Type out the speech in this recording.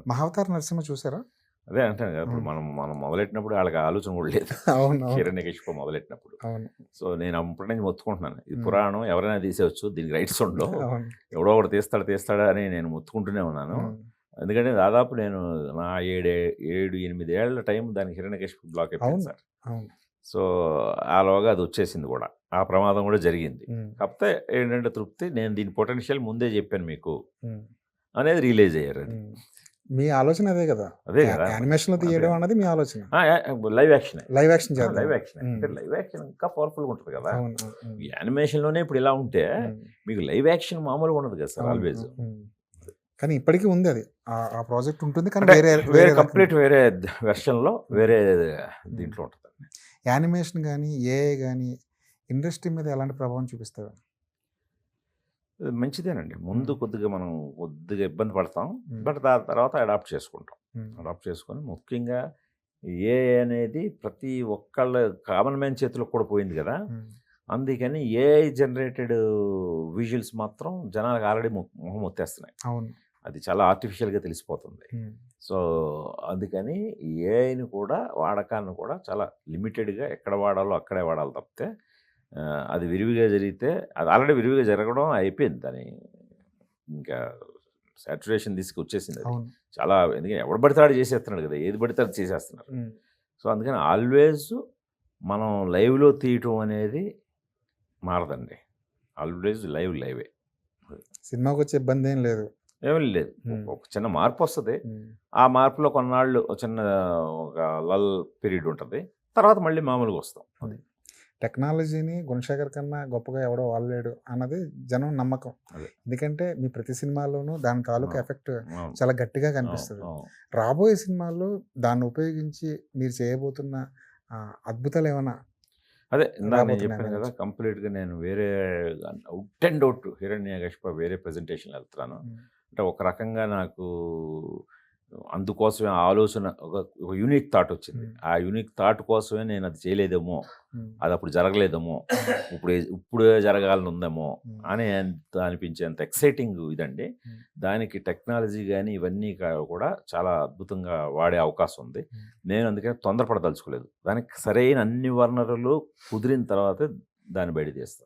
'మహావతార్ నరసింహ' చూసారా? అదే అంటాను కదా! ఇప్పుడు హ్మ్. మనం మనం మొదలెట్టినప్పుడు ఆళ్ళకి ఆలోచన కూడా లేదు. అవునవును. హిరణ్యకశిపు మొదలెట్టినప్పుడు. అవును. సో, నేను అప్పటి నుంచి మొత్తుకుంటున్నాను. ఇది హ్మ్. పురాణం ఎవరైనా తీసేయొచ్చు. దీనికి రైట్స్ ఉండవు. అవును. ఎవడో ఒకడు తీస్తాడా అని నేను మొత్తుకుంటూనే ఉన్నాను. హ్మ్. ఎందుకంటే దాదాపు నేను నా 7, 8 ఏళ్ల టైం దానికి హిరణ్యకశిపు బ్లాక్ అయిపోయింది అవును. సార్. అవును. సో, ఆలోగా అదొచ్చేసింది గూడా. ఆ ప్రమాదం గూడా జరిగింది. హ్మ్. కాపోతే ఏంటంటే తృప్తి నేను దీని పొటెన్షియల్ ముందే జెప్పాను మీకు హ్మ్. అనేది రియలైజ్ అయ్యారది. హ్మ్. మీ ఆలోచన అదే గదా! అదే గదా! యానిమేషన్‌లో అదే. తీయడం అన్నది మీ ఆలోచన. ఆ! లైవ్ యాక్షనే. లైవ్ యాక్షన్ లైవ్ చేద్దామని. యాక్షనే. హ్మ్. అంటే లైవ్ యాక్షన్ ఇంకా పవర్‌ఫుల్‌గా ఉంటది గదా! అవును. అవును. హ్మ్. ఈ యానిమేషన్‌లోనే ఇప్పుడు ఇలా ఉంటే, హ్మ్. మీకు లైవ్ యాక్షన్ మామూలుగా ఉండదు కదా సార్ అవును. ఆల్‌వేస్. హ్మ్. కానీ ఇప్పటికి ఉంది అది. ఆ ప్రాజెక్ట్ ఉంటుంది. కానీ అంటే వేరే వేరే వేరే రకంగా. కంప్లీట్ వేరే వెర్షన్‌లో హ్మ్. వేరే హ్మ్. దీంట్లో ఉంటదండి. యానిమేషన్ గాని, ఏఐ గాని ఇండస్ట్రీ మీద ఎలాంటి ప్రభావం చూపిస్తది? మంచిదేనండి. ముందు హ్మ్. కొద్దిగా ఇబ్బంది పడతాం. హ్మ్. బట్ దాని తర్వాత అడాప్ట్ చేసుకుంటాం. హ్మ్. అడాప్ట్ చేసుకొని ముఖ్యంగా ఏఐ అనేది ప్రతి ఒక్కళ్ళ కామన్ మ్యాన్ చేతిలోకి కూడా పోయింది గదా! హ్మ్. అందుకని ఏఐ జనరేటెడ్ విజువల్స్ మాత్రం జనాలకు ఆల్రెడీ మొహం మొత్తేస్తున్నాయి. అవును. అది చాలా ఆర్టిఫిషియల్‌గా తెలిసిపోతుంది. హ్మ్. సో, అందుకని ఏఐని కూడా వాడకాన్ని కూడా చాలా లిమిటెడ్‌గా ఎక్కడ వాడాలో అక్కడే వాడాలి తప్పితే అది విరివిగా జరిగితే అది ఆల్రెడీ విరివిగా జరగడం అయిపోయింది. ఇంకా సాచురేషన్ తీసుకొచ్చేసిందది. అవును. చాలా ఎందుకంటే ఎవడు పడితే ఆడు చేసేస్తున్నాడు కదా! ఏది పడితే అది చేసేస్తున్నారు. హ్మ్. సో, అందుకని ఆల్వేస్ మనం లైవ్‌లో తీయటం అనేది మారదండి. ఆల్వేస్ లైవే. సినిమాకొచ్చే ఇబ్బందేం లేదు. ఏమీ లేదు. హ్మ్. ఒక చిన్న మార్పొస్తది. హ్మ్. ఆ మార్పులో కొన్నాళ్ళు ఒక చిన్న ఒక లల్ పీరియడ్ ఉంటది. తర్వాత మళ్ళీ మామూలుగొస్తాం. అది. హ్మ్. టెక్నాలజీని 'గుణశేఖర్' కన్నా గొప్పగా ఎవడో వాడలేడు అన్నది జనం నమ్మకం. అదే. ఎందుకంటే మీ ప్రతి సినిమాలోనూ దాని తాలూకా అవును. ఎఫెక్ట్ అవును. చాలా గట్టిగా అవును. కనిపిస్తది. అవును. రాబోయే సినిమాల్లో దాన్ని ఉపయోగించి మీరు చేయబోతున్న అద్భుతాలేమన్నా అదే ఇందాక నేను రాబోతున్నాయా చెప్పాను మీ కదా! నుంచి? కంప్లీట్‌గా నేను వేరే ఔట్ అండ్ ఔట్ హిరణ్యకశిప వేరే ప్రెజెంటేషన్‌లో ఎళ్తున్నాను. హ్మ్. అంటే ఒక రకంగా నాకు అందుకోసమే ఆ ఆలోచన ఒక యూనిక్ థాట్ వచ్చింది. హ్మ్. ఆ యూనిక్ థాట్ కోసమే నేను అది చేయలేదేమో! హ్మ్. అదప్పుడు జరగలేదేమో! హ్మ్. ఇప్పుడే జరగాలని ఉందేమో! హ్మ్. అని అనిపించేంత ఎక్సైటింగ్ ఇదండి. హ్మ్. దానికి టెక్నాలజీ గాని ఇవన్నీ కూడా చాలా అద్భుతంగా వాడే అవకాశం ఉంది. హ్మ్. నేను అందుకని తొందరపడదలుచుకోలేదు. దానికి సరైన అన్ని వనరులు కుదిరిన తర్వాతే దాన్ని బయట తీస్తా.